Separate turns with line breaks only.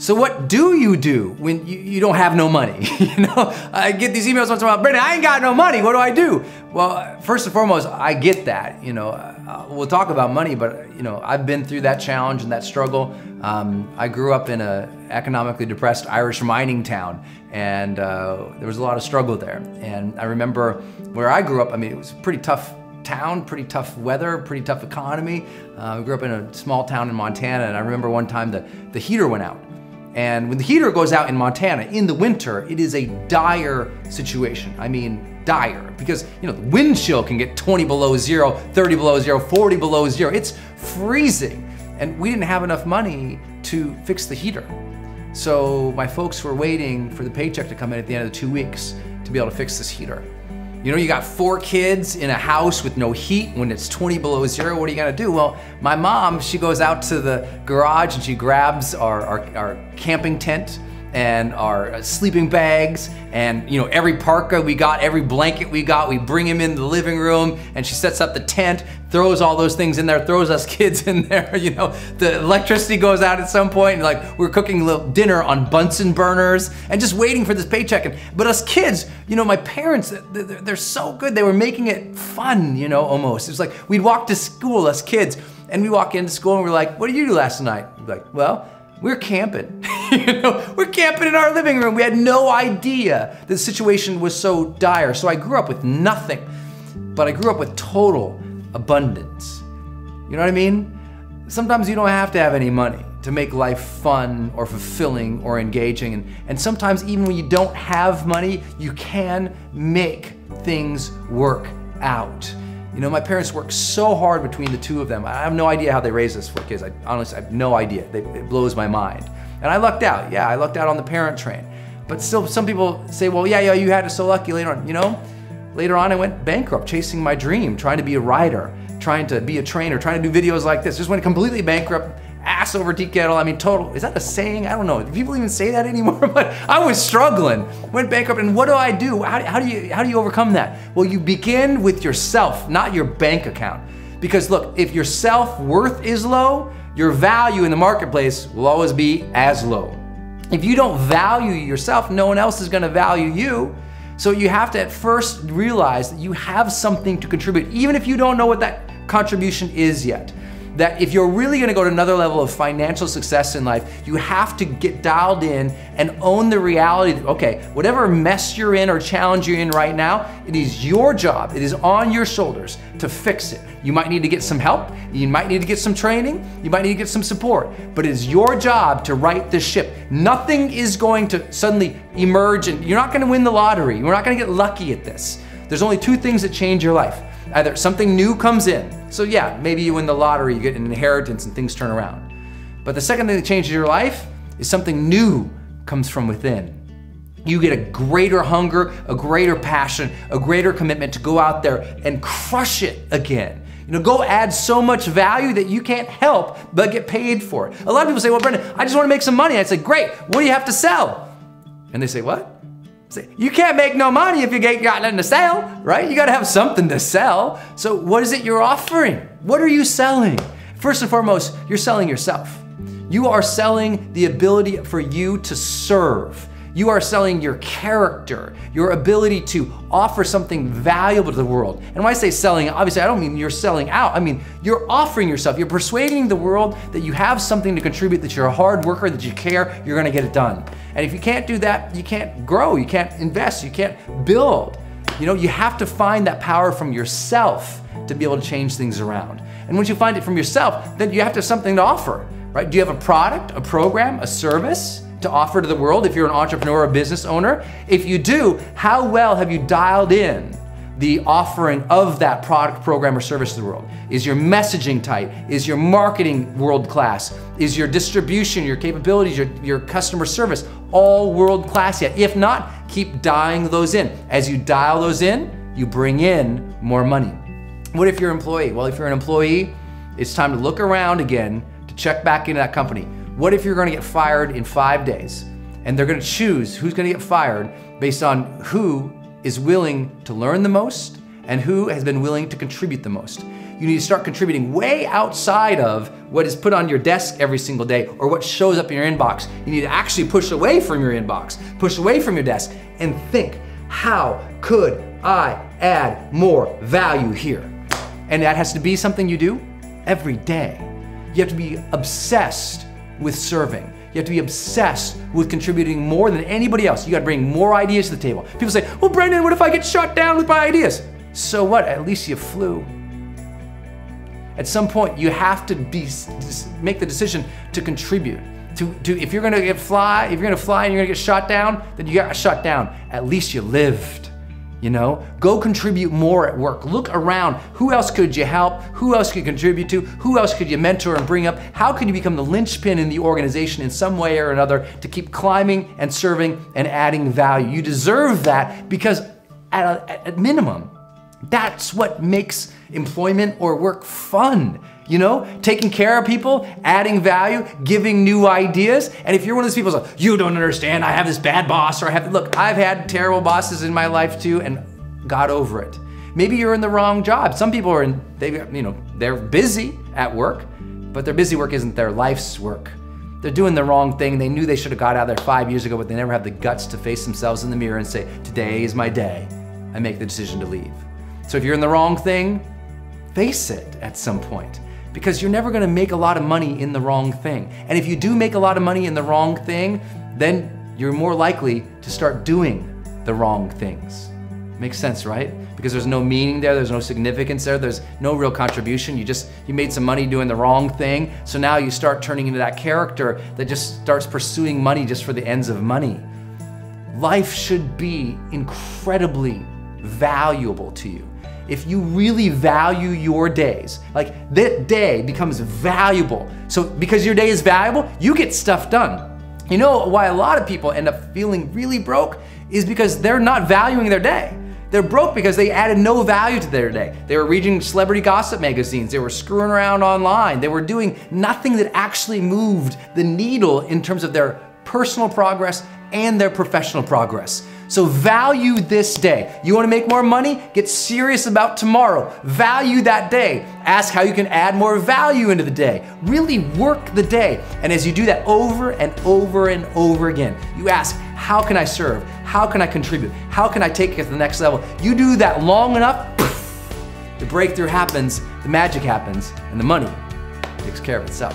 So what do you do when you don't have no money? I get these emails once in a while, Brendan, I ain't got no money, what do I do? Well, first and foremost, I get that, we'll talk about money, but I've been through that challenge and that struggle. I grew up in an economically depressed Irish mining town, and there was a lot of struggle there. And I remember where I grew up, it was a pretty tough town, pretty tough weather, pretty tough economy. I grew up in a small town in Montana, and I remember one time the heater went out. And when the heater goes out in Montana in the winter, it is a dire situation. Dire, because the wind chill can get 20 below zero, 30 below zero, 40 below zero. It's freezing. And we didn't have enough money to fix the heater. So my folks were waiting for the paycheck to come in at the end of the 2 weeks to be able to fix this heater. You got 4 kids in a house with no heat when it's 20 below zero, what are you gonna do? Well, my mom, she goes out to the garage and she grabs our camping tent and our sleeping bags and every parka we got, every blanket we got, we bring them in the living room, and she sets up the tent, throws all those things in there, throws us kids in there. The electricity goes out at some point, and we're cooking a little dinner on Bunsen burners and just waiting for this paycheck. But us kids, my parents, they're so good. They were making it fun, almost. It was like we'd walk to school, us kids, and we walk into school and we're like, what did you do last night? We're like, well, we're camping. We're camping in our living room. We had no idea the situation was so dire. So I grew up with nothing, but I grew up with total abundance. You know what I mean? Sometimes you don't have to have any money to make life fun or fulfilling or engaging. And sometimes even when you don't have money, you can make things work out. My parents worked so hard between the two of them. I have no idea how they raised us 4 kids. Honestly, I have no idea. It blows my mind. And I lucked out. Yeah, I lucked out on the parent train. But still, some people say, well, yeah, you had it so lucky later on. Later on I went bankrupt chasing my dream, trying to be a writer, trying to be a trainer, trying to do videos like this. Just went completely bankrupt, ass over tea kettle. Total, is that a saying? I don't know. Do people even say that anymore? But I was struggling, went bankrupt, and what do I do? How do you overcome that? Well, you begin with yourself, not your bank account. Because look, if your self-worth is low, your value in the marketplace will always be as low. If you don't value yourself, no one else is gonna value you. So you have to at first realize that you have something to contribute, even if you don't know what that contribution is yet. That if you're really gonna go to another level of financial success in life, you have to get dialed in and own the reality that, okay, whatever mess you're in or challenge you're in right now, it is your job, it is on your shoulders to fix it. You might need to get some help, you might need to get some training, you might need to get some support, but it is your job to right the ship. Nothing is going to suddenly emerge, and you're not gonna win the lottery, you're not gonna get lucky at this. There's only 2 things that change your life. Either something new comes in, so yeah, maybe you win the lottery, you get an inheritance and things turn around. But the second thing that changes your life is something new comes from within. You get a greater hunger, a greater passion, a greater commitment to go out there and crush it again. Go add so much value that you can't help but get paid for it. A lot of people say, well, Brendan, I just want to make some money. I say, great, what do you have to sell? And they say, what? You can't make no money if you ain't got nothing to sell, right? You gotta have something to sell. So what is it you're offering? What are you selling? First and foremost, you're selling yourself. You are selling the ability for you to serve. You are selling your character, your ability to offer something valuable to the world. And when I say selling, obviously I don't mean you're selling out. I mean, you're offering yourself. You're persuading the world that you have something to contribute, that you're a hard worker, that you care, you're gonna get it done. And if you can't do that, you can't grow, you can't invest, you can't build. You have to find that power from yourself to be able to change things around. And once you find it from yourself, then you have to have something to offer, right? Do you have a product, a program, a service to offer to the world if you're an entrepreneur or a business owner? If you do, how well have you dialed in the offering of that product, program, or service to the world? Is your messaging tight? Is your marketing world-class? Is your distribution, your capabilities, your customer service all world-class yet? If not, keep dialing those in. As you dial those in, you bring in more money. What if you're an employee? Well, if you're an employee, it's time to look around again to check back into that company. What if you're gonna get fired in 5 days and they're gonna choose who's gonna get fired based on who is willing to learn the most and who has been willing to contribute the most? You need to start contributing way outside of what is put on your desk every single day or what shows up in your inbox. You need to actually push away from your inbox, push away from your desk, and think, how could I add more value here? And that has to be something you do every day. You have to be obsessed with serving. You have to be obsessed with contributing more than anybody else. You gotta bring more ideas to the table. People say, well, Brendan, what if I get shot down with my ideas? So what? At least you flew. At some point, you have to make the decision to contribute. If you're gonna fly and you're gonna get shot down, then you got shot down. At least you lived. You know, go contribute more at work. Look around. Who else could you help? Who else could you contribute to? Who else could you mentor and bring up? How can you become the linchpin in the organization in some way or another to keep climbing and serving and adding value? You deserve that because at minimum, that's what makes employment or work fun. You know, taking care of people, adding value, giving new ideas. And if you're one of those people who's like, you don't understand, I have this bad boss, or look, I've had terrible bosses in my life too and got over it. Maybe you're in the wrong job. Some people are they're busy at work, but their busy work isn't their life's work. They're doing the wrong thing. They knew they should have got out of there 5 years ago, but they never have the guts to face themselves in the mirror and say, today is my day. I make the decision to leave. So if you're in the wrong thing, face it at some point. Because you're never gonna make a lot of money in the wrong thing. And if you do make a lot of money in the wrong thing, then you're more likely to start doing the wrong things. Makes sense, right? Because there's no meaning there, there's no significance there, there's no real contribution. You made some money doing the wrong thing, so now you start turning into that character that just starts pursuing money just for the ends of money. Life should be incredibly valuable to you. If you really value your days, like that day becomes valuable. So because your day is valuable, you get stuff done. You know why a lot of people end up feeling really broke is because they're not valuing their day. They're broke because they added no value to their day. They were reading celebrity gossip magazines. They were screwing around online. They were doing nothing that actually moved the needle in terms of their personal progress and their professional progress. So value this day. You wanna make more money? Get serious about tomorrow. Value that day. Ask how you can add more value into the day. Really work the day. And as you do that over and over and over again, you ask, how can I serve? How can I contribute? How can I take it to the next level? You do that long enough, poof, the breakthrough happens, the magic happens, and the money takes care of itself.